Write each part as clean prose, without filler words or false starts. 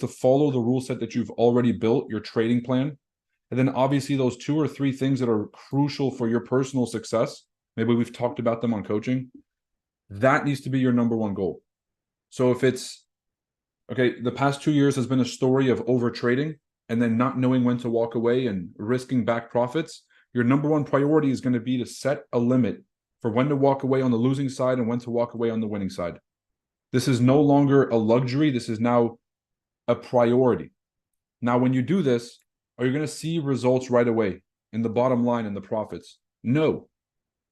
to follow the rule set that you've already built, your trading plan. And then obviously those 2 or 3 things that are crucial for your personal success, maybe we've talked about them on coaching, that needs to be your number one goal. So if it's, okay, the past 2 years has been a story of over trading and then not knowing when to walk away and risking back profits, your number one priority is going to be to set a limit for when to walk away on the losing side and when to walk away on the winning side. This is no longer a luxury. This is now a priority. Now, when you do this, are you going to see results right away in the bottom line and the profits? No.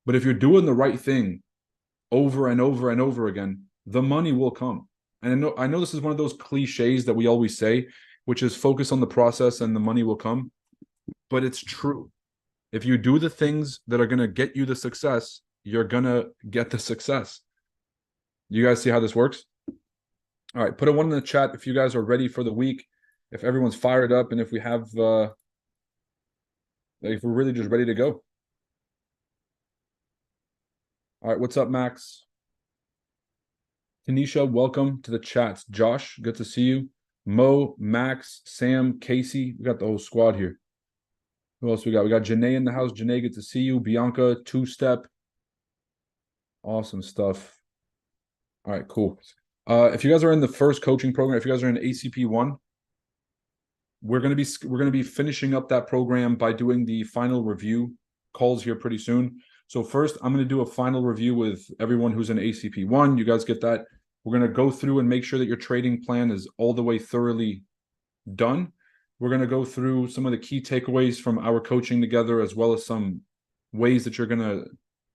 But if you're doing the right thing over and over and over again, the money will come. And I know this is one of those cliches that we always say, which is focus on the process and the money will come. But it's true. If you do the things that are going to get you the success, you're going to get the success. You guys see how this works? All right, put a 1 in the chat if you guys are ready for the week, if everyone's fired up, and if we have, if we're really just ready to go. All right, what's up, Max? Tanisha, welcome to the chats. Josh, good to see you. Mo, Max, Sam, Casey, we got the whole squad here. Who else we got? We got Janae in the house. Janae, good to see you. Bianca, two-step. Awesome stuff. All right, cool. If you guys are in the first coaching program, if you guys are in ACP 1, we're going to be finishing up that program by doing the final review calls here pretty soon. So first, I'm going to do a final review with everyone who's in ACP 1. You guys get that? We're going to go through and make sure that your trading plan is all the way thoroughly done. We're going to go through some of the key takeaways from our coaching together, as well as some ways that you're going to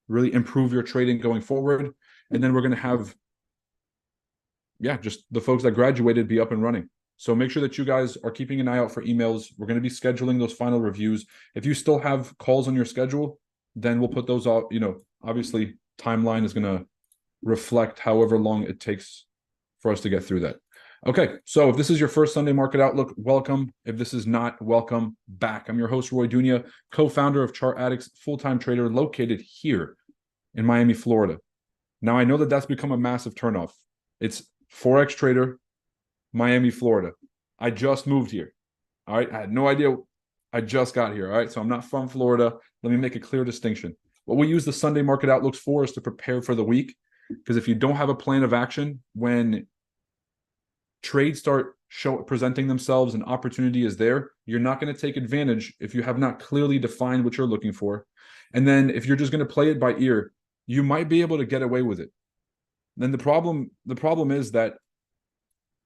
really improve your trading going forward. And then we're going to have, just the folks that graduated be up and running. So make sure that you guys are keeping an eye out for emails. We're going to be scheduling those final reviews. If you still have calls on your schedule, then we'll put those out. Obviously timeline is going to reflect however long it takes for us to get through that. Okay, so if this is your first Sunday Market Outlook, welcome. If this is not, welcome back. I'm your host, Roy Dunya, co-founder of Chart Addicts, full-time trader located here in Miami, Florida. Now, I know that that's become a massive turnoff. It's Forex trader, Miami, Florida. I just moved here. All right, I had no idea. I just got here. All right, so I'm not from Florida. Let me make a clear distinction. What we use the Sunday Market Outlooks for is to prepare for the week. Because if you don't have a plan of action, when trades start presenting themselves and opportunity is there, you're not going to take advantage if you have not clearly defined what you're looking for. And then if you're just going to play it by ear, you might be able to get away with it. Then the problem is that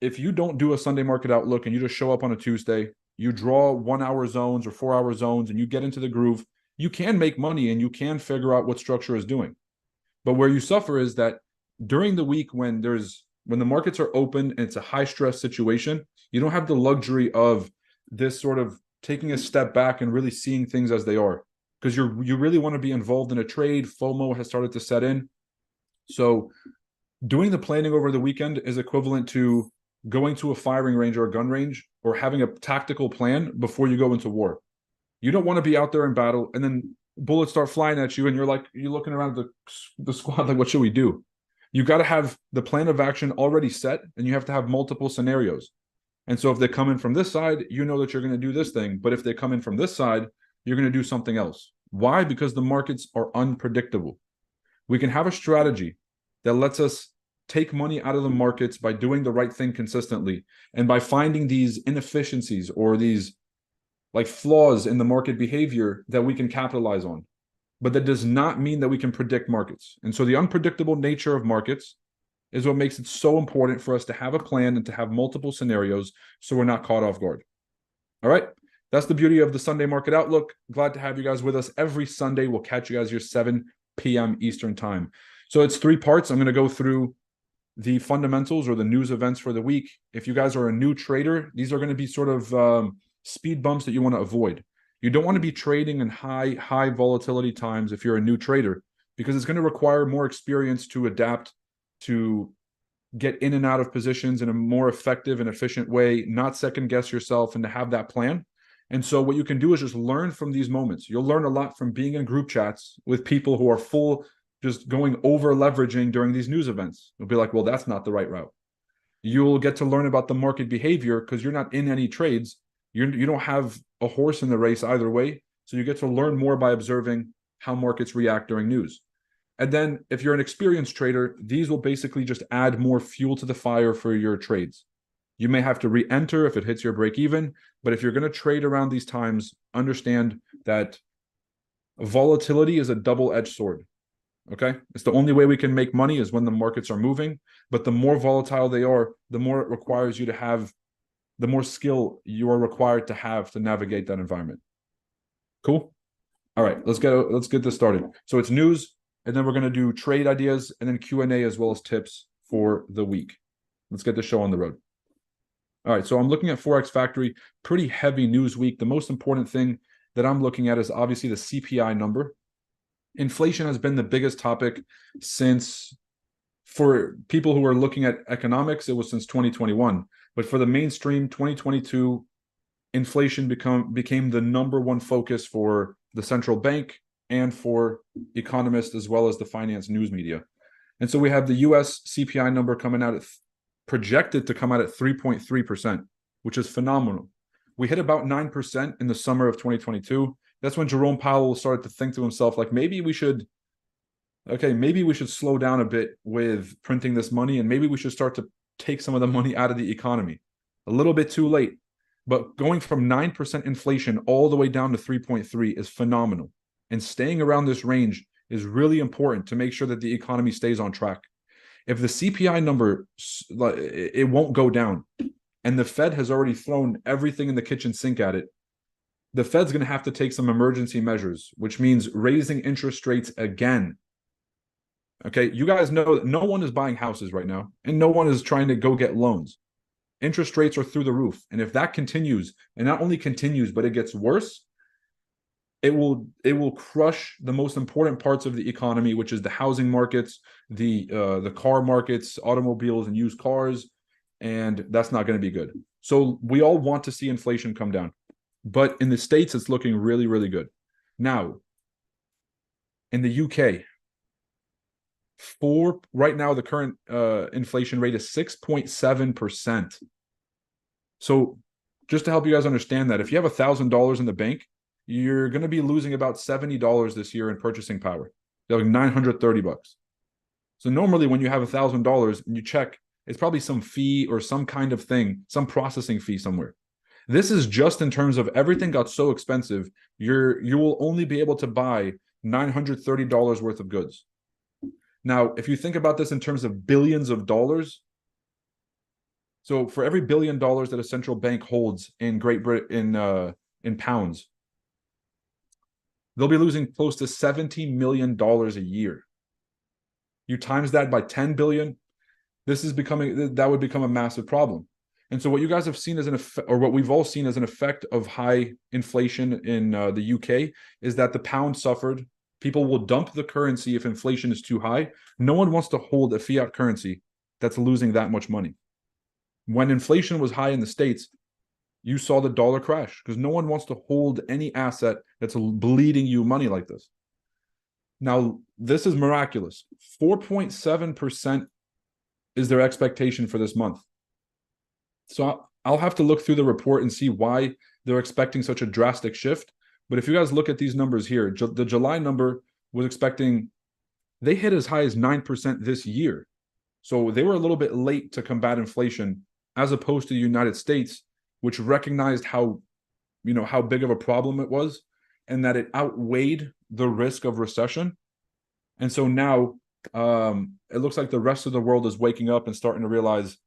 if you don't do a Sunday Market Outlook and you just show up on a Tuesday, you draw 1 hour zones or 4 hour zones and you get into the groove, you can make money and you can figure out what structure is doing. But where you suffer is that during the week when the markets are open and it's a high stress situation, you don't have the luxury of this sort of taking a step back and really seeing things as they are, because you really want to be involved in a trade. FOMO has started to set in. So doing the planning over the weekend is equivalent to going to a firing range or a gun range or having a tactical plan before you go into war. You don't want to be out there in battle and then bullets start flying at you and you're looking around the squad like, what should we do? You got to have the plan of action already set, and you have to have multiple scenarios. And so if they come in from this side, you know that you're going to do this thing. But if they come in from this side, you're going to do something else. Why? Because the markets are unpredictable. We can have a strategy that lets us take money out of the markets by doing the right thing consistently and by finding these inefficiencies or these flaws in the market behavior that we can capitalize on. But that does not mean that we can predict markets. And so the unpredictable nature of markets is what makes it so important for us to have a plan and to have multiple scenarios so we're not caught off guard. All right. That's the beauty of the Sunday Market Outlook. Glad to have you guys with us every Sunday. We'll catch you guys here 7 p.m. Eastern time. So it's 3 parts. I'm going to go through the fundamentals or the news events for the week. If you guys are a new trader, these are going to be sort of speed bumps that you want to avoid. You don't want to be trading in high volatility times if you're a new trader, because it's going to require more experience to adapt, to get in and out of positions in a more effective and efficient way, not second guess yourself, and to have that plan. And so what you can do is just learn from these moments. You'll learn a lot from being in group chats with people who are just going over leveraging during these news events. You'll be like, well, that's not the right route. You'll get to learn about the market behavior because you're not in any trades. You don't have a horse in the race either way. So you get to learn more by observing how markets react during news. And then if you're an experienced trader, these will basically just add more fuel to the fire for your trades. You may have to re-enter if it hits your break even, but if you're going to trade around these times, understand that volatility is a double-edged sword. Okay, it's the only way we can make money is when the markets are moving, but the more volatile they are, the more it requires you to have, the more skill you are required to have to navigate that environment. Cool. All right, let's get this started. So it's news, and then we're going to do trade ideas and then Q&A as well as tips for the week. Let's get the show on the road. All right, so I'm looking at Forex Factory, pretty heavy news week. The most important thing that I'm looking at is obviously the CPI number. Inflation has been the biggest topic since, for people who are looking at economics, it was since 2021. But for the mainstream, 2022, inflation became the number one focus for the central bank and for economists as well as the finance news media. And so we have the US CPI number coming out at projected to come out at 3.3%, which is phenomenal. We hit about 9% in the summer of 2022. That's when Jerome Powell started to think to himself, like, maybe we should slow down a bit with printing this money, and maybe we should start to take some of the money out of the economy. A little bit too late, but going from 9% inflation all the way down to 3.3 is phenomenal. And staying around this range is really important to make sure that the economy stays on track. If the CPI number, it won't go down, and the Fed has already thrown everything in the kitchen sink at it, the Fed's going to have to take some emergency measures, which means raising interest rates again. Okay, you guys know that no one is buying houses right now, and no one is trying to go get loans. Interest rates are through the roof, and if that continues, and not only continues, but it gets worse, it will crush the most important parts of the economy, which is the housing markets, the car markets, automobiles and used cars, and that's not going to be good. So we all want to see inflation come down. But in the States, it's looking really, really good. Now, in the UK, right now, the current inflation rate is 6.7%. So just to help you guys understand that, if you have $1,000 in the bank, you're going to be losing about $70 this year in purchasing power. You're like $930. So normally when you have $1,000 and you check, it's probably some fee or some kind of thing, some processing fee somewhere. This is just in terms of everything got so expensive, you will only be able to buy $930 worth of goods. Now, if you think about this in terms of billions of dollars, so for every $1 billion that a central bank holds in Great Britain in pounds, they'll be losing close to $17 million a year. You times that by 10 billion, that would become a massive problem. And so what you guys have seen as what we've all seen as an effect of high inflation in the UK is that the pound suffered. People will dump the currency if inflation is too high. No one wants to hold a fiat currency that's losing that much money. When inflation was high in the States, you saw the dollar crash because no one wants to hold any asset that's bleeding you money like this. Now, this is miraculous. 4.7% is their expectation for this month. So I'll have to look through the report and see why they're expecting such a drastic shift. But if you guys look at these numbers here, the July number was expecting, they hit as high as 9% this year. So they were a little bit late to combat inflation as opposed to the United States, which recognized how big of a problem it was and that it outweighed the risk of recession. And so now it looks like the rest of the world is waking up and starting to realize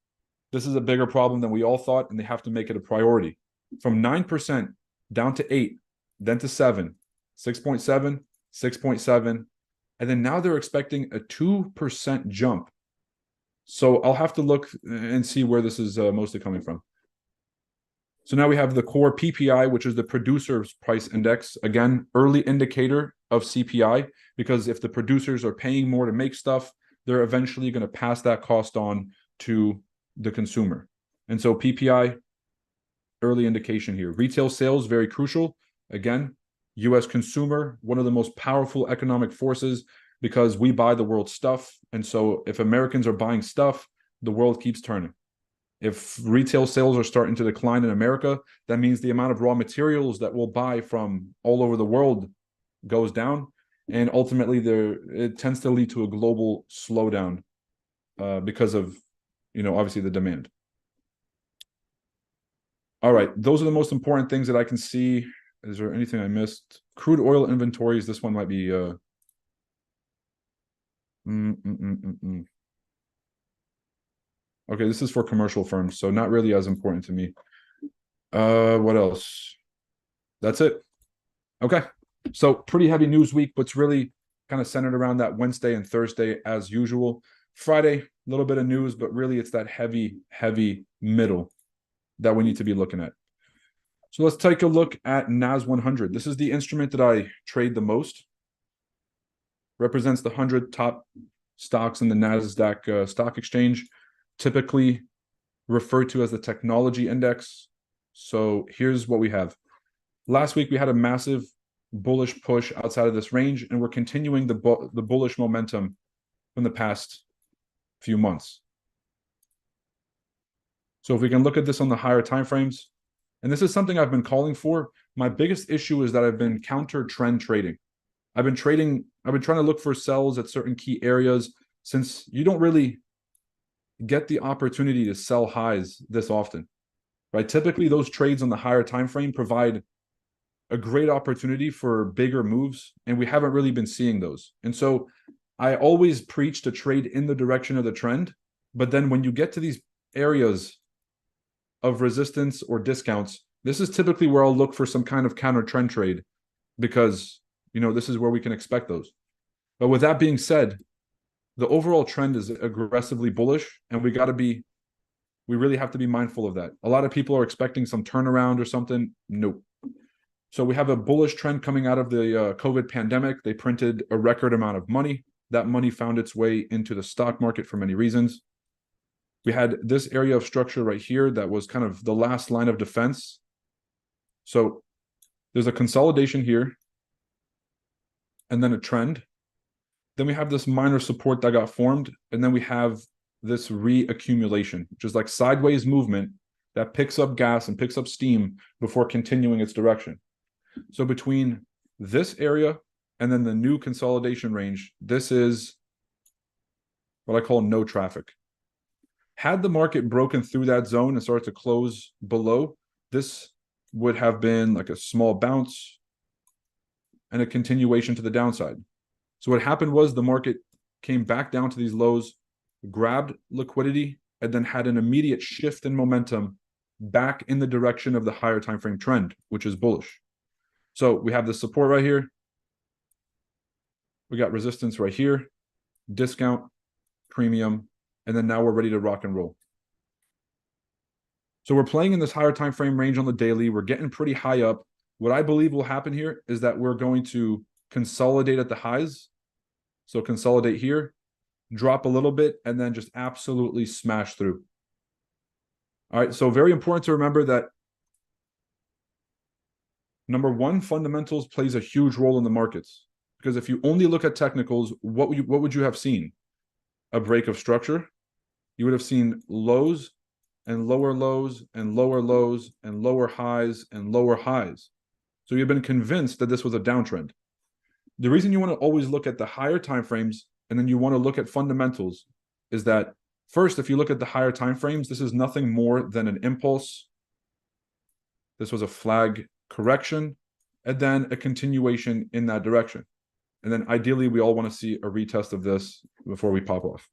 this is a bigger problem than we all thought, and they have to make it a priority. From 9% down to 8%, then to 7%, 6.7%, 6.7%, and then now they're expecting a 2% jump. So I'll have to look and see where this is mostly coming from. So now we have the core PPI, which is the producer's price index. Again, early indicator of CPI, because if the producers are paying more to make stuff, they're eventually going to pass that cost on to the consumer. And so PPI, early indication here. Retail sales, very crucial. Again, US consumer, one of the most powerful economic forces because we buy the world's stuff. And so if Americans are buying stuff, the world keeps turning. If retail sales are starting to decline in America, that means the amount of raw materials that we'll buy from all over the world goes down, and ultimately it tends to lead to a global slowdown because of, obviously the demand. All right, those are the most important things that I can see. Is there anything I missed? Crude oil inventories. This one might be. Okay, this is for commercial firms, so not really as important to me. What else? That's it. Okay, so pretty heavy news week, but it's really kind of centered around that Wednesday and Thursday as usual. Friday, a little bit of news, but really it's that heavy middle that we need to be looking at. So let's take a look at NAS100. This is the instrument that I trade the most. Represents the 100 top stocks in the NASDAQ stock exchange, typically referred to as the technology index. So here's what we have. Last week, we had a massive bullish push outside of this range, and we're continuing the bullish momentum from the past few months. So if we can look at this on the higher time frames, and this is something I've been calling for. My biggest issue is that I've been counter trend trading. I've been trying to look for sells at certain key areas, since you don't really get the opportunity to sell highs this often, right? Typically, those trades on the higher time frame provide a great opportunity for bigger moves, and we haven't really been seeing those. And so I always preach to trade in the direction of the trend, but then when you get to these areas of resistance or discounts, this is typically where I'll look for some kind of counter trend trade, because this is where we can expect those. But with that being said, the overall trend is aggressively bullish, and we really have to be mindful of that. A lot of people are expecting some turnaround or something. Nope. So we have a bullish trend coming out of the COVID pandemic. They printed a record amount of money. That money found its way into the stock market for many reasons. We had this area of structure right here that was kind of the last line of defense. So there's a consolidation here, and then a trend. Then we have this minor support that got formed, and then we have this reaccumulation, which is like sideways movement that picks up gas and picks up steam before continuing its direction. So between this area and then the new consolidation range, this is what I call no traffic. Had the market broken through that zone and started to close below, this would have been like a small bounce and a continuation to the downside. So what happened was the market came back down to these lows, grabbed liquidity, and then had an immediate shift in momentum back in the direction of the higher time frame trend, which is bullish. So we have the support right here. We got resistance right here, discount, premium, and then now we're ready to rock and roll. So we're playing in this higher time frame range on the daily. We're getting pretty high up. What I believe will happen here is that we're going to consolidate at the highs. So consolidate here, drop a little bit, and then just absolutely smash through. All right, so very important to remember that number one, fundamentals plays a huge role in the markets, because if you only look at technicals, what would you have seen? A break of structure. You would have seen lows and lower lows and lower lows and lower highs and lower highs. So you've been convinced that this was a downtrend. The reason you want to always look at the higher time frames and then you want to look at fundamentals is that first, if you look at the higher time frames, this is nothing more than an impulse. This was a flag correction, and then a continuation in that direction. And then ideally, we all want to see a retest of this before we pop off.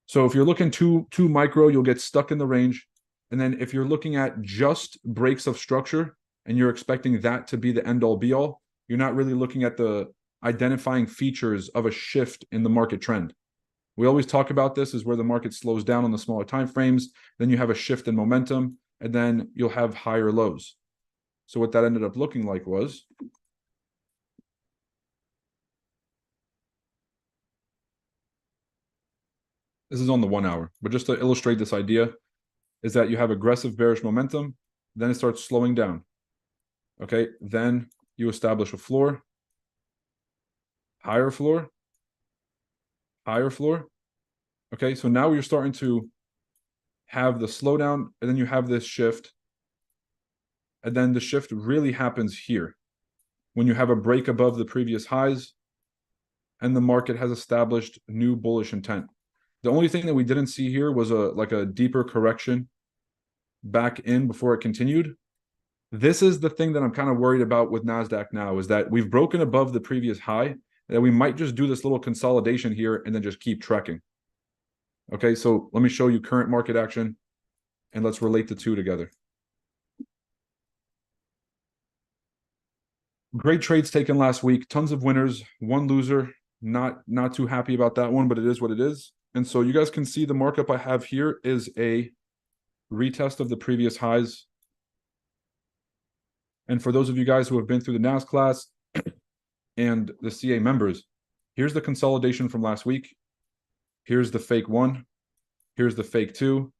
So if you're looking too micro, you'll get stuck in the range. And then if you're looking at just breaks of structure and you're expecting that to be the end all be all, you're not really looking at the identifying features of a shift in the market trend. We always talk about this is where the market slows down on the smaller time frames. Then you have a shift in momentum, and then you'll have higher lows. So what that ended up looking like was this is on the 1 hour, but just to illustrate this idea is that you have aggressive bearish momentum, then it starts slowing down. Okay, then you establish a floor, higher floor, higher floor. Okay, so now you're starting to have the slowdown, and then you have this shift. And then the shift really happens here when you have a break above the previous highs and the market has established new bullish intent. The only thing that we didn't see here was a deeper correction back in before it continued. This is the thing that I'm kind of worried about with NASDAQ now, is that we've broken above the previous high, that we might just do this little consolidation here and then just keep trekking. Okay, so let me show you current market action and let's relate the two together. Great trades taken last week, tons of winners, one loser. Not too happy about that one, but it is what it is. And so you guys can see the markup I have here is a retest of the previous highs. And for those of you guys who have been through the NAS class and the CA members, here's the consolidation from last week. Here's the fake one. Here's the fake two.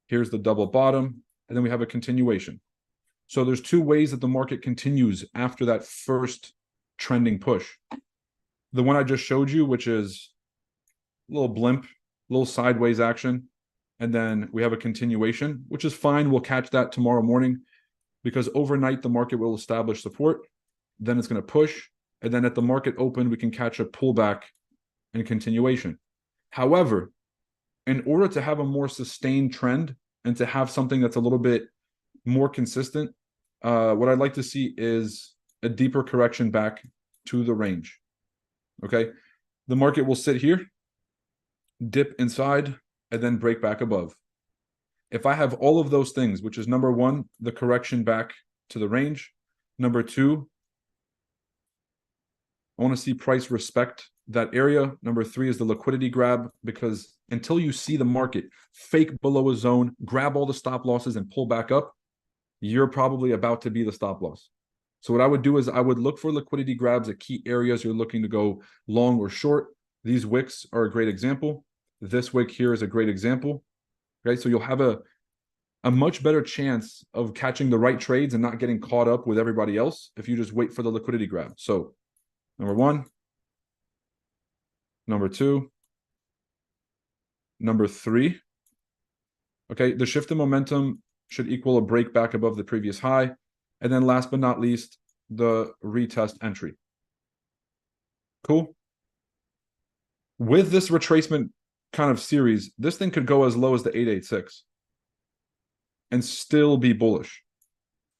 Here's the double bottom. And then we have a continuation. So there's two ways that the market continues after that first trending push. The one I just showed you, which is a little blimp, a little sideways action. And then we have a continuation, which is fine. We'll catch that tomorrow morning because overnight the market will establish support. Then it's going to push. And then at the market open, we can catch a pullback and continuation. However, in order to have a more sustained trend and to have something that's a little bit more consistent, what I'd like to see is a deeper correction back to the range. Okay, the market will sit here, dip inside, and then break back above. If I have all of those things, which is number one, the correction back to the range. Number two, I want to see price respect that area. Number three is the liquidity grab, because until you see the market fake below a zone, grab all the stop losses and pull back up, you're probably about to be the stop loss. So what I would do is I would look for liquidity grabs at key areas you're looking to go long or short. These wicks are a great example. This wick here is a great example. Okay, so you'll have a much better chance of catching the right trades and not getting caught up with everybody else if you just wait for the liquidity grab. So number one, number two, number three. Okay, the shift in momentum should equal a break back above the previous high. And then last but not least, the retest entry. Cool. With this retracement kind of series, this thing could go as low as the 886 and still be bullish.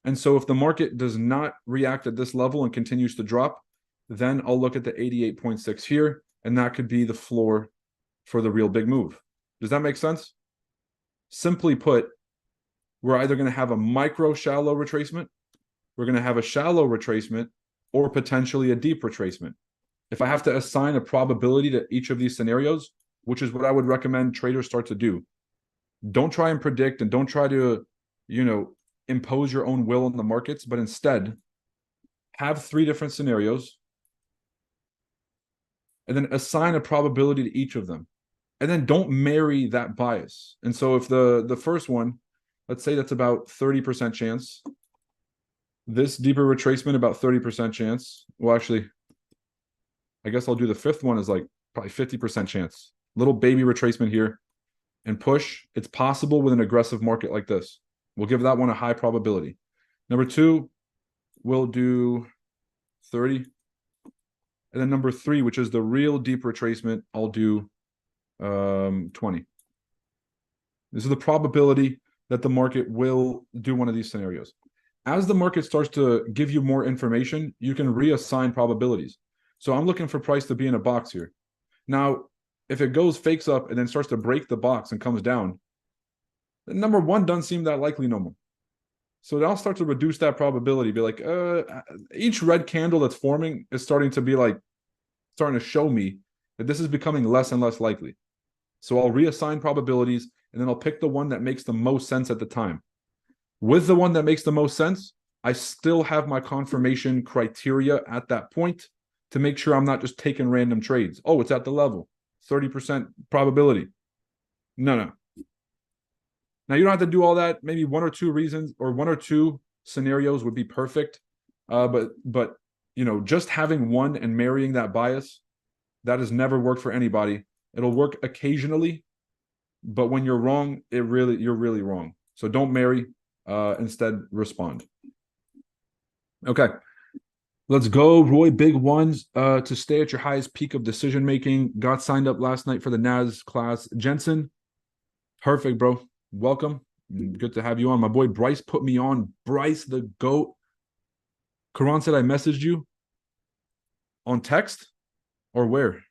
And so if the market does not react at this level and continues to drop, then I'll look at the 88.6 here, and that could be the floor for the real big move. Does that make sense? Simply put, we're either going to have a micro shallow retracement, we're going to have a shallow retracement, or potentially a deep retracement. If I have to assign a probability to each of these scenarios, which is what I would recommend traders start to do, don't try and predict and don't try to, impose your own will on the markets, but instead have three different scenarios and then assign a probability to each of them. And then don't marry that bias. And so if the first one, let's say that's about 30% chance, this deeper retracement about 30% chance. Well, actually, I guess I'll do the fifth one is like probably 50% chance. Little baby retracement here and push. It's possible with an aggressive market like this. We'll give that one a high probability. Number two, we'll do 30. And then number three, which is the real deep retracement, I'll do 20. This is the probability that the market will do one of these scenarios. As the market starts to give you more information, you can reassign probabilities. So I'm looking for price to be in a box here. Now, if it goes fakes up and then starts to break the box and comes down, then number one doesn't seem that likely no more. So I'll start to reduce that probability. Be like, each red candle that's forming is starting to show me that this is becoming less and less likely. So I'll reassign probabilities, and then I'll pick the one that makes the most sense at the time. With the one that makes the most sense, I still have my confirmation criteria at that point to make sure I'm not just taking random trades. Oh, it's at the level, 30% probability. No. Now, you don't have to do all that. Maybe one or two reasons or one or two scenarios would be perfect. But just having one and marrying that bias, that has never worked for anybody. It'll work occasionally, But when you're wrong, you're really wrong. So don't marry. Instead, respond. Okay. Let's go, Roy. Big ones to stay at your highest peak of decision making. Got signed up last night for the NAS class. Jensen, perfect, bro. Welcome. Good to have you on. My boy Bryce put me on. Bryce, the GOAT. Karan said I messaged you on text or where?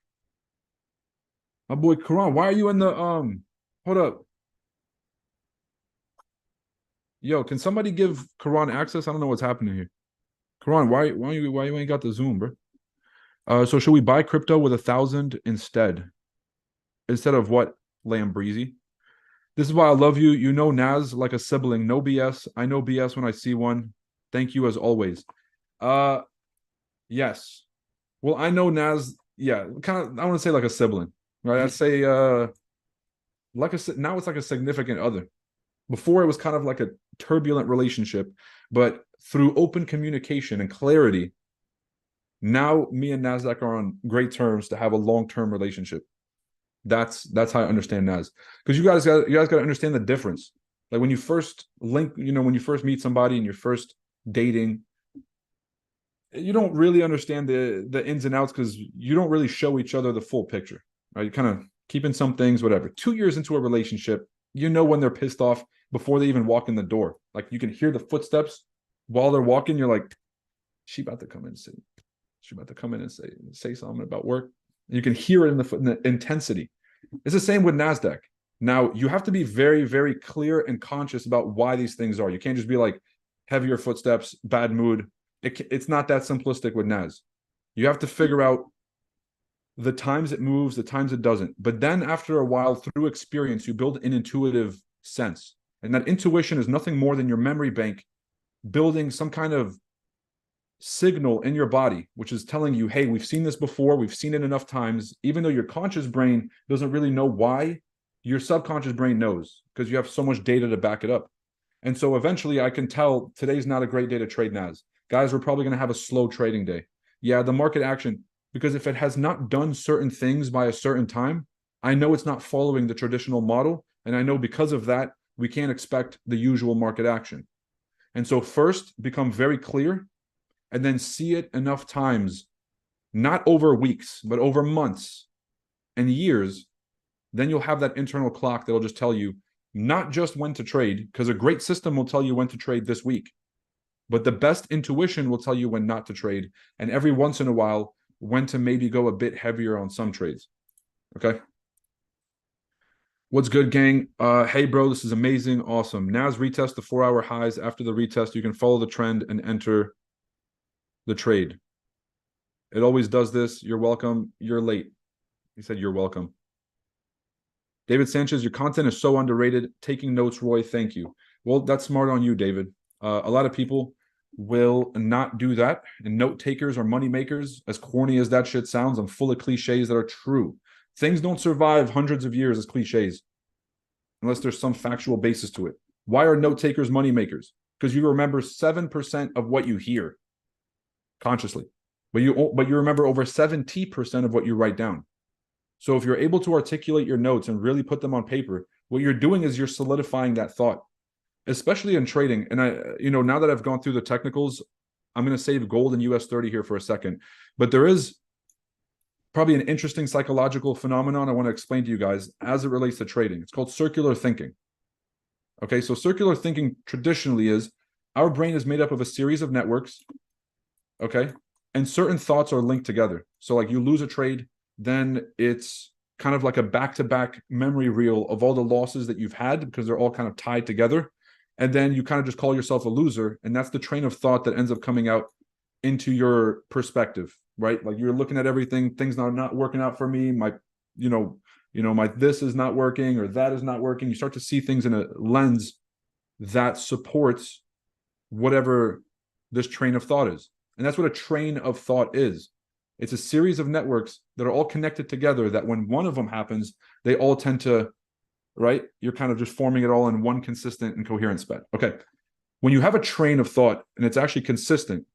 My boy Karan, why are you in the hold up? Yo, can somebody give Karan access? I don't know what's happening here. Karan, why you ain't got the Zoom, bro? So should we buy crypto with 1,000 instead of what, Lambrezi? This is why I love you. You know Naz like a sibling. No BS. I know BS when I see one. Thank you as always. Yes. Well, I know Naz. Yeah, kind of. I want to say like a sibling, right? I'd say like now it's like a significant other. Before it was kind of like a turbulent relationship, but through open communication and clarity, now me and Nasdaq are on great terms to have a long-term relationship. That's how I understand Nas. Because you guys got to understand the difference. Like when you first link, when you first meet somebody and you're first dating, you don't really understand the ins and outs because you don't really show each other the full picture. Right? You're kind of keeping some things, whatever. 2 years into a relationship, you know when they're pissed off before they even walk in the door. Like you can hear the footsteps while they're walking. You're like, she about to come in and say, say something about work. You can hear it in the intensity. It's the same with NASDAQ. Now, you have to be very, very clear and conscious about why these things are. You can't just be like, heavier footsteps, bad mood. It's not that simplistic with NAS. You have to figure out the times it moves, the times it doesn't. But then after a while, through experience, you build an intuitive sense. And that intuition is nothing more than your memory bank building some kind of signal in your body, which is telling you, hey, we've seen this before, we've seen it enough times. Even though your conscious brain doesn't really know why, your subconscious brain knows because you have so much data to back it up. And so eventually I can tell today's not a great day to trade NAS. Guys, we're probably going to have a slow trading day. Yeah, the market action, because if it has not done certain things by a certain time, I know it's not following the traditional model. And I know because of that, we can't expect the usual market action. And so first, become very clear and then see it enough times, not over weeks, but over months and years. Then you'll have that internal clock that'll just tell you not just when to trade, because a great system will tell you when to trade this week, but the best intuition will tell you when not to trade, and every once in a while, when to maybe go a bit heavier on some trades. Okay. What's good, gang? Hey, bro, this is amazing. Awesome. NAS retest the 4-hour highs. After the retest, you can follow the trend and enter the trade. It always does this. You're welcome. You're late. He said you're welcome. David Sanchez, your content is so underrated. Taking notes, Roy. Thank you. Well, that's smart on you, David. A lot of people will not do that. And note takers are money makers. As corny as that shit sounds, I'm full of cliches that are true. Things don't survive hundreds of years as cliches unless there's some factual basis to it. Why are note takers money makers? Because you remember 7% of what you hear consciously, but you remember over 70% of what you write down. So if you're able to articulate your notes and really put them on paper, what you're doing is you're solidifying that thought, especially in trading. And now that I've gone through the technicals, I'm going to save gold and US30 here for a second, but there is probably an interesting psychological phenomenon I want to explain to you guys as it relates to trading. It's called circular thinking. Okay, so circular thinking traditionally is our brain is made up of a series of networks, okay, and certain thoughts are linked together. So like you lose a trade, then it's kind of like a back-to-back memory reel of all the losses that you've had because they're all kind of tied together. And then you kind of just call yourself a loser. And that's the train of thought that ends up coming out into your perspective, right? Like you're looking at everything, things are not working out for me. My this is not working or that is not working. You start to see things in a lens that supports whatever this train of thought is. And that's what a train of thought is. It's a series of networks that are all connected together that when one of them happens, they all tend to, right? You're kind of just forming it all in one consistent and coherent spread. Okay. When you have a train of thought and it's actually consistent,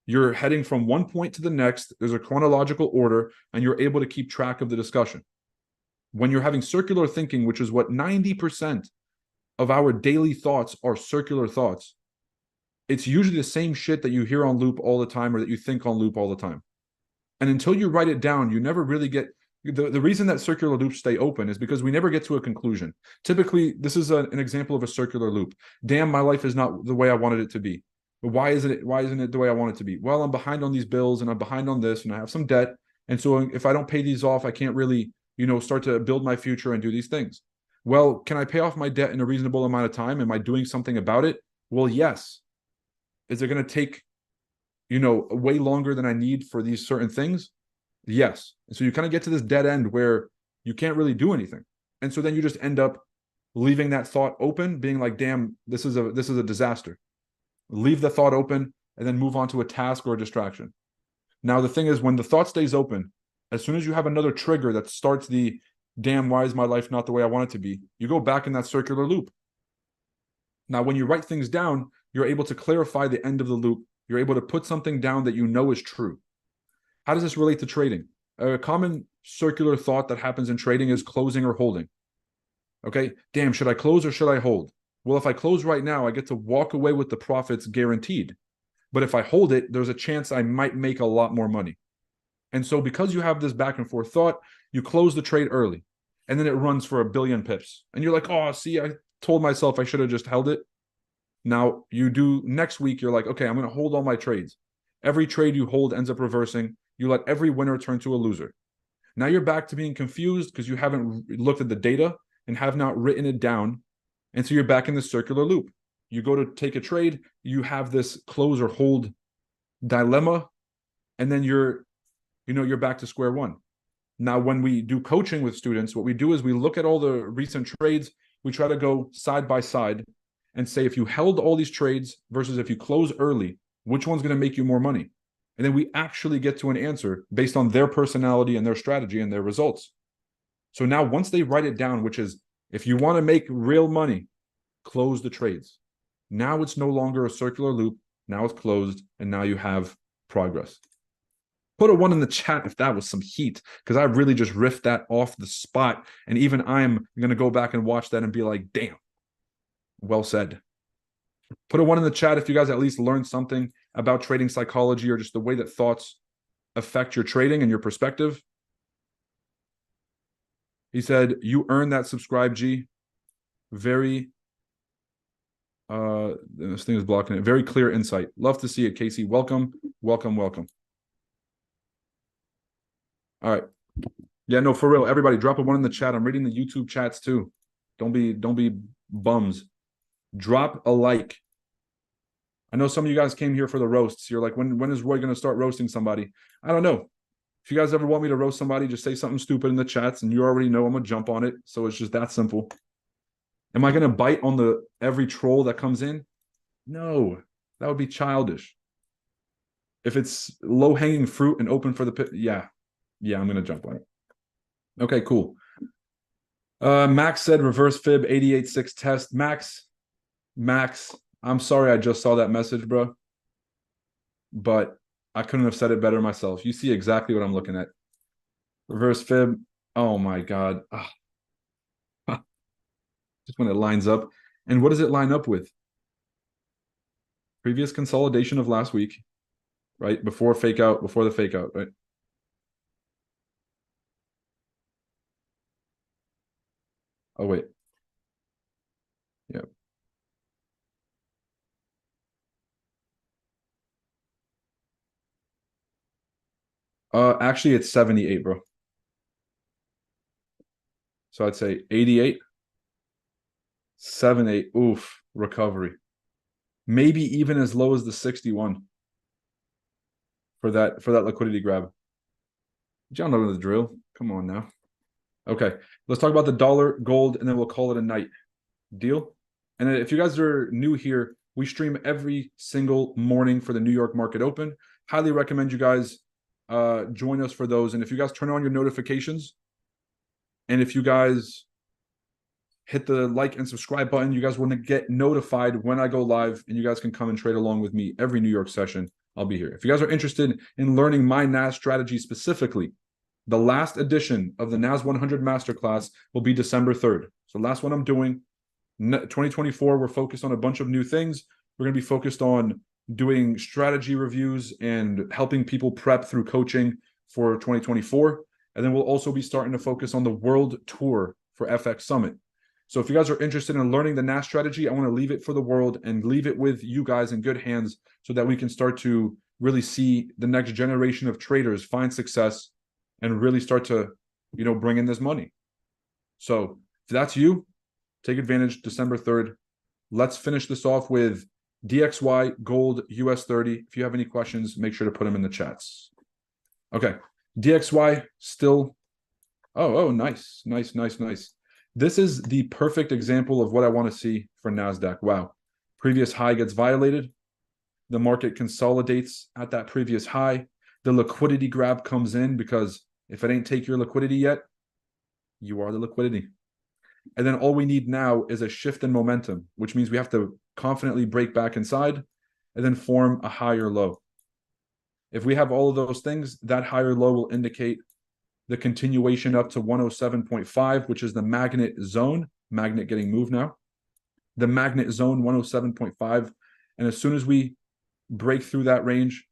you're heading from one point to the next. There's a chronological order and you're able to keep track of the discussion. When you're having circular thinking, which is what 90% of our daily thoughts are, circular thoughts, it's usually the same shit that you hear on loop all the time or that you think on loop all the time. And until you write it down, you never really get the reason that circular loops stay open is because we never get to a conclusion. Typically, this is an example of a circular loop. Damn, my life is not the way I wanted it to be. But why isn't it the way I want it to be? Well, I'm behind on these bills and I'm behind on this and I have some debt. And so if I don't pay these off, I can't really, start to build my future and do these things. Well, can I pay off my debt in a reasonable amount of time? Am I doing something about it? Well, yes. Is it going to take, way longer than I need for these certain things? Yes. And so you kind of get to this dead end where you can't really do anything. And so then you just end up leaving that thought open, being like, damn, this is a disaster. Leave the thought open and then move on to a task or a distraction. Now, the thing is, when the thought stays open, as soon as you have another trigger that starts the, damn, why is my life not the way I want it to be? You go back in that circular loop. Now, when you write things down, you're able to clarify the end of the loop. You're able to put something down that you know is true. How does this relate to trading? A common circular thought that happens in trading is closing or holding. Okay, damn, should I close or should I hold? Well, if I close right now, I get to walk away with the profits guaranteed. But if I hold it, there's a chance I might make a lot more money. And so because you have this back and forth thought, you close the trade early and then it runs for 1 billion pips. And you're like, oh, see, I told myself I should have just held it. Now you do next week, you're like, okay, I'm going to hold all my trades. Every trade you hold ends up reversing. You let every winner turn to a loser. Now you're back to being confused because you haven't looked at the data and have not written it down. And so you're back in the circular loop. You go to take a trade, you have this close or hold dilemma, and then you're back to square one. Now, when we do coaching with students, what we do is we look at all the recent trades. We try to go side by side and say, if you held all these trades versus if you close early, which one's going to make you more money? And then we actually get to an answer based on their personality and their strategy and their results. So now once they write it down, which is, if you want to make real money, close the trades. Now it's no longer a circular loop. Now it's closed, and now you have progress. Put a 1 in the chat if that was some heat, because I really just riffed that off the spot. And even I'm going to go back and watch that and be like, damn, well said. Put a 1 in the chat if you guys at least learned something about trading psychology or just the way that thoughts affect your trading and your perspective. He said, you earned that subscribe, G. Very, this thing is blocking it. Very clear insight. Love to see it, Casey. Welcome, welcome, welcome. All right. Yeah, no, for real. Everybody drop a 1 in the chat. I'm reading the YouTube chats too. Don't be bums. Drop a like. I know some of you guys came here for the roasts. You're like, when is Roy going to start roasting somebody? I don't know. If you guys ever want me to roast somebody, just say something stupid in the chats, and you already know I'm going to jump on it. So it's just that simple. Am I going to bite on every troll that comes in? No, that would be childish. If it's low-hanging fruit and open for the pit, yeah, I'm going to jump on it. Okay, cool. Max said reverse fib 88.6 test. Max, I'm sorry I just saw that message, bro. But I couldn't have said it better myself. You see exactly what I'm looking at. Reverse fib. Oh my God. Just when it lines up. And what does it line up with? Previous consolidation of last week, right? Before the fake out, right? Oh, wait. Yeah. Actually, it's 78, bro. So I'd say 88, 78. Oof, recovery. Maybe even as low as the 61 for that liquidity grab. Y'all know the drill. Come on now. Okay, let's talk about the dollar, gold, and then we'll call it a night. Deal? And if you guys are new here, we stream every single morning for the New York Market Open. Highly recommend you guys join us for those. And if you guys turn on your notifications, and if you guys hit the like and subscribe button, you guys will get notified when I go live, and you guys can come and trade along with me every New York session. I'll be here. If you guys are interested in learning my NAS strategy specifically, The last edition of the NAS100 Masterclass will be December 3rd. So last one I'm doing. 2024, we're focused on a bunch of new things. We're going to be focused on doing strategy reviews and helping people prep through coaching for 2024. And then we'll also be starting to focus on the world tour for FX Summit. So if you guys are interested in learning the NAS strategy, I want to leave it for the world and leave it with you guys in good hands so that we can start to really see the next generation of traders find success and really start to, bring in this money. So if that's you, take advantage December 3rd. Let's finish this off with DXY, gold, US30. If you have any questions, make sure to put them in the chats. Okay, DXY still. Oh, nice. This is the perfect example of what I want to see for NASDAQ. Wow. Previous high gets violated. The market consolidates at that previous high. The liquidity grab comes in because if it ain't take your liquidity yet, you are the liquidity. And then all we need now is a shift in momentum, which means we have to confidently break back inside and then form a higher low. If we have all of those things, that higher low will indicate the continuation up to 107.5, which is the magnet zone. Magnet getting moved now. The magnet zone, 107.5. And as soon as we break through that range,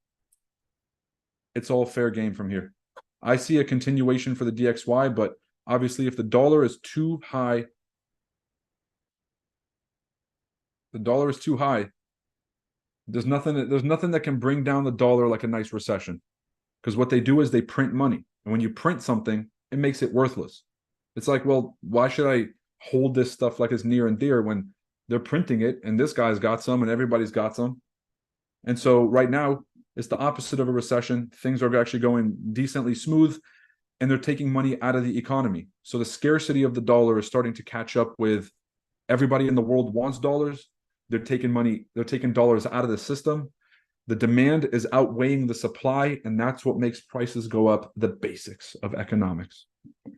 it's all fair game from here. I see a continuation for the DXY, but obviously if the dollar is too high, there's nothing that can bring down the dollar like a nice recession. Because what they do is they print money. And when you print something, it makes it worthless. It's like, well, why should I hold this stuff like it's near and dear when they're printing it and this guy's got some and everybody's got some? And so right now, it's the opposite of a recession. Things are actually going decently smooth and they're taking money out of the economy. So the scarcity of the dollar is starting to catch up with everybody in the world wants dollars. They're taking dollars out of the system. The demand is outweighing the supply, and that's what makes prices go up, the basics of economics.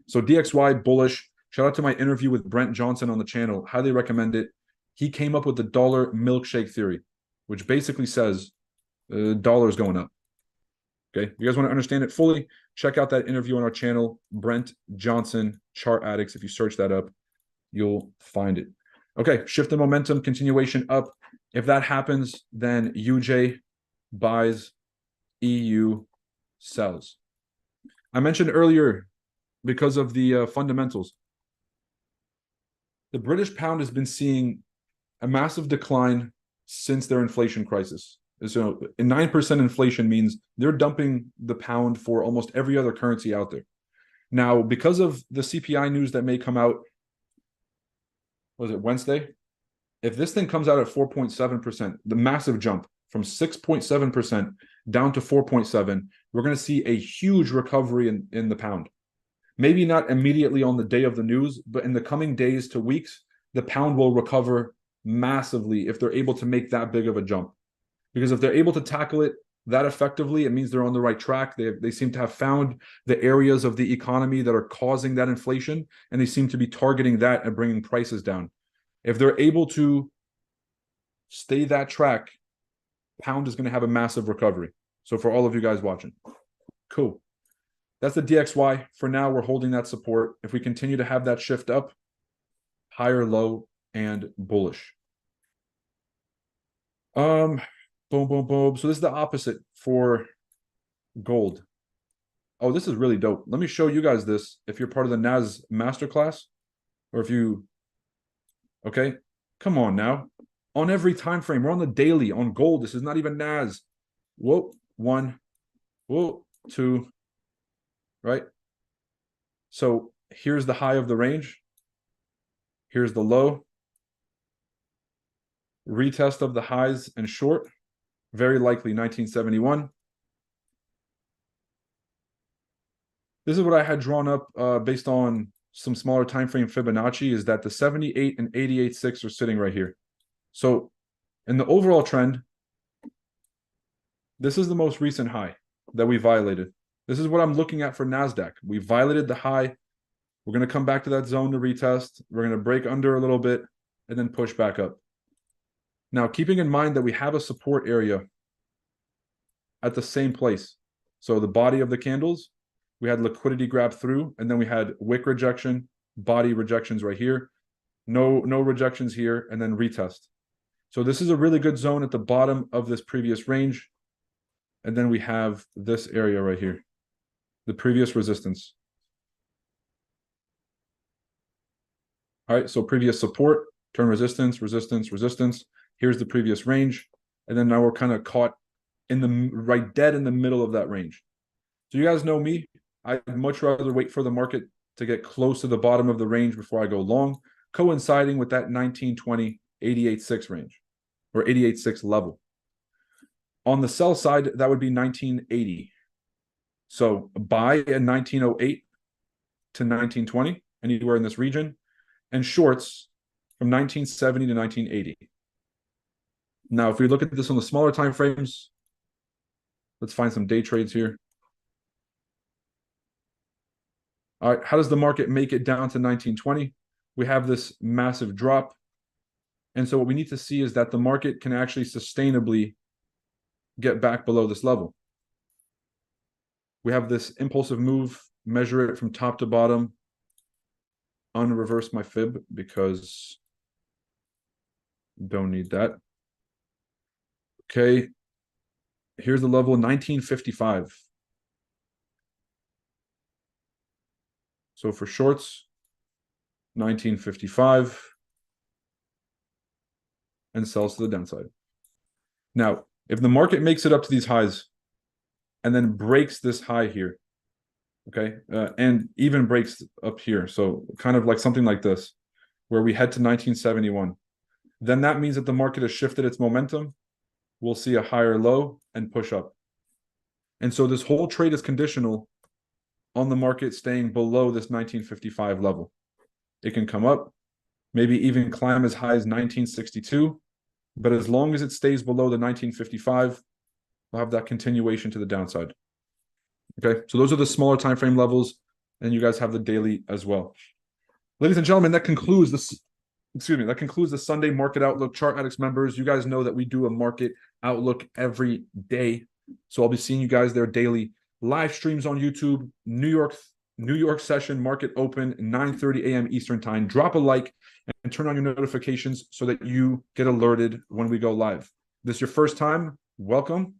So DXY bullish. Shout out to my interview with Brent Johnson on the channel. Highly recommend it. He came up with the dollar milkshake theory, which basically says dollar is going up. Okay, if you guys want to understand it fully, check out that interview on our channel, Brent Johnson, Chart Addicts. If you search that up, you'll find it. Okay, shift in momentum, continuation up. If that happens, then UJ buys, EU sells. I mentioned earlier, because of the fundamentals, the British pound has been seeing a massive decline since their inflation crisis. So 9% inflation means they're dumping the pound for almost every other currency out there. Now, because of the CPI news that may come out, was it Wednesday? If this thing comes out at 4.7%, the massive jump from 6.7% down to 4.7%, we're going to see a huge recovery in the pound. Maybe not immediately on the day of the news, but in the coming days to weeks, the pound will recover massively if they're able to make that big of a jump. Because if they're able to tackle it that effectively, it means they're on the right track. They seem to have found the areas of the economy that are causing that inflation, and they seem to be targeting that and bringing prices down. If they're able to stay that track, pound is going to have a massive recovery. So for all of you guys watching, cool. That's the DXY. For now, we're holding that support. If we continue to have that shift up, higher low and bullish. Boom. So this is the opposite for gold. Oh, this is really dope. Let me show you guys this if you're part of the NAS masterclass, or if you, okay, come on now. On every time frame, we're on the daily on gold. This is not even NAS. Whoa, 1, whoa, 2, right? So here's the high of the range. Here's the low. Retest of the highs and short. Very likely 1971. This is what I had drawn up based on some smaller time frame Fibonacci, is that the 78 and 88.6 are sitting right here. So in the overall trend, this is the most recent high that we violated. This is what I'm looking at for NASDAQ. We violated the high. We're going to come back to that zone to retest. We're going to break under a little bit and then push back up. Now, keeping in mind that we have a support area at the same place. So the body of the candles, we had liquidity grab through, and then we had wick rejection, body rejections right here, no rejections here, and then retest. So this is a really good zone at the bottom of this previous range. And then we have this area right here, the previous resistance. All right, so previous support, turn resistance, resistance, resistance. Here's the previous range. And then now we're kind of caught in the right dead in the middle of that range. So you guys know me. I'd much rather wait for the market to get close to the bottom of the range before I go long, coinciding with that 1920 88.6 range or 88.6 level. On the sell side, that would be 1980. So buy at 1908 to 1920, anywhere in this region, and shorts from 1970 to 1980. Now, if we look at this on the smaller time frames, let's find some day trades here. All right, how does the market make it down to 1920? We have this massive drop. And so what we need to see is that the market can actually sustainably get back below this level. We have this impulsive move, measure it from top to bottom, unreverse my fib because don't need that. Okay, here's the level 1955. So for shorts, 1955 and sells to the downside. Now, if the market makes it up to these highs and then breaks this high here, okay, and even breaks up here, so kind of like something like this, where we head to 1971, then that means that the market has shifted its momentum. We'll see a higher low and push up. And so this whole trade is conditional on the market staying below this 1955 level. It can come up, maybe even climb as high as 1962, but as long as it stays below the 1955, we'll have that continuation to the downside. Okay, so those are the smaller time frame levels, and you guys have the daily as well. Ladies and gentlemen, that concludes this. That concludes the Sunday Market Outlook. Chart Addicts members, you guys know that we do a market outlook every day. So I'll be seeing you guys there daily. Live streams on YouTube, New York session, market open, 9:30 a.m. Eastern time. Drop a like and turn on your notifications so that you get alerted when we go live. If this is your first time, welcome.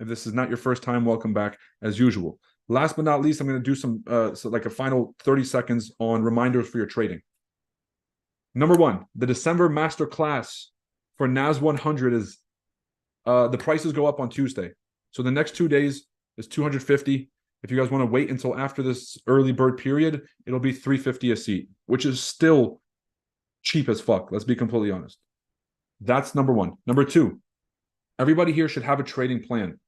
If this is not your first time, welcome back as usual. Last but not least, I'm going to do some like a final 30 seconds on reminders for your trading. Number one, the December master class for NAS100 is the prices go up on Tuesday. So the next 2 days is $250. If you guys want to wait until after this early bird period, it'll be $350 a seat, which is still cheap as fuck. Let's be completely honest. That's number one. Number two, everybody here should have a trading plan.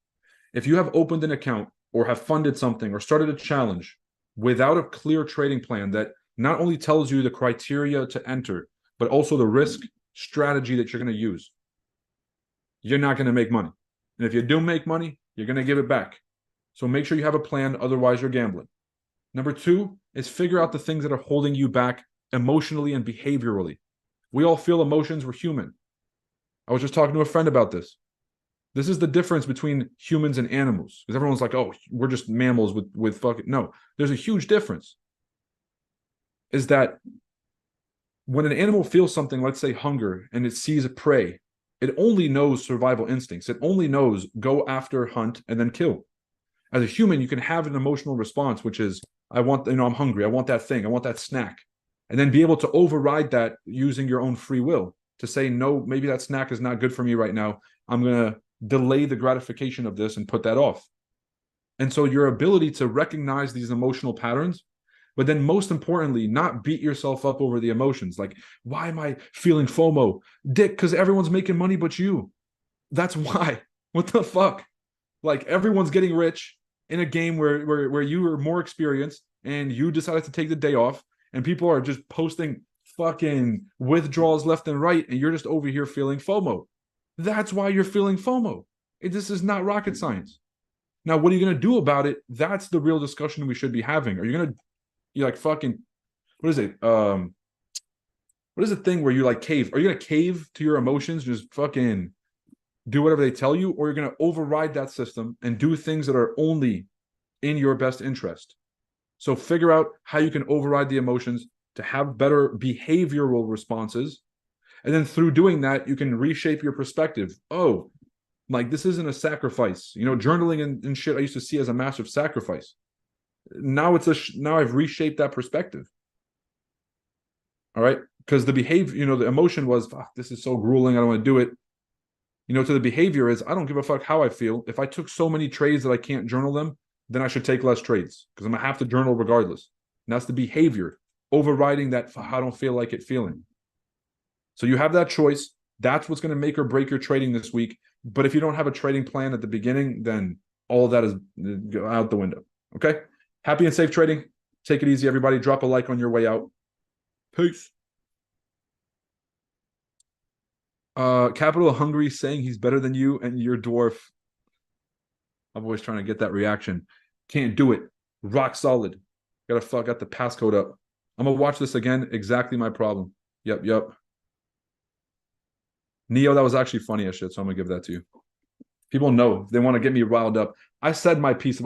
If you have opened an account or have funded something or started a challenge without a clear trading plan that not only tells you the criteria to enter, but also the risk strategy that you're going to use, you're not going to make money. And if you do make money, you're going to give it back. So make sure you have a plan, otherwise you're gambling. Number two is figure out the things that are holding you back emotionally and behaviorally. We all feel emotions, we're human. I was just talking to a friend about this. This is the difference between humans and animals. Because everyone's like, oh, we're just mammals with fucking... No, there's a huge difference. Is that when an animal feels something, let's say hunger, and it sees a prey, it only knows survival instincts. It only knows go after, hunt, and then kill. As a human, you can have an emotional response, which is, I want, I'm hungry. I want that thing. I want that snack. And then be able to override that using your own free will to say, no, maybe that snack is not good for me right now. I'm going to delay the gratification of this and put that off. And so your ability to recognize these emotional patterns, but then most importantly, not beat yourself up over the emotions. Like, why am I feeling FOMO? Dick, because everyone's making money but you. That's why. What the fuck? Like, everyone's getting rich in a game where you are more experienced and you decided to take the day off and people are just posting fucking withdrawals left and right and you're just over here feeling FOMO. That's why you're feeling FOMO. This is not rocket science. Now, what are you going to do about it? That's the real discussion we should be having. Are you going to, you like fucking, what is it? What is the thing where you like cave? Are you going to cave to your emotions, just fucking do whatever they tell you? Or you're going to override that system and do things that are only in your best interest. So figure out how you can override the emotions to have better behavioral responses. And then through doing that, you can reshape your perspective. Oh, like this isn't a sacrifice. Journaling and shit I used to see as a massive sacrifice. Now now I've reshaped that perspective. All right. Because the behavior, the emotion was, fuck, this is so grueling. I don't want to do it. To the behavior is, I don't give a fuck how I feel. If I took so many trades that I can't journal them, then I should take less trades because I'm going to have to journal regardless. And that's the behavior overriding that I don't feel like it feeling. So you have that choice. That's what's going to make or break your trading this week. But if you don't have a trading plan at the beginning, then all of that is out the window. Okay? Happy and safe trading. Take it easy, everybody. Drop a like on your way out. Peace. Capital Hungry saying he's better than you and your dwarf. I'm always trying to get that reaction. Can't do it. Rock solid. Got the passcode up. I'm gonna watch this again. Exactly my problem. Yep. Neo, that was actually funny as shit, so I'm gonna give that to you. People know if they want to get me riled up. I said my piece about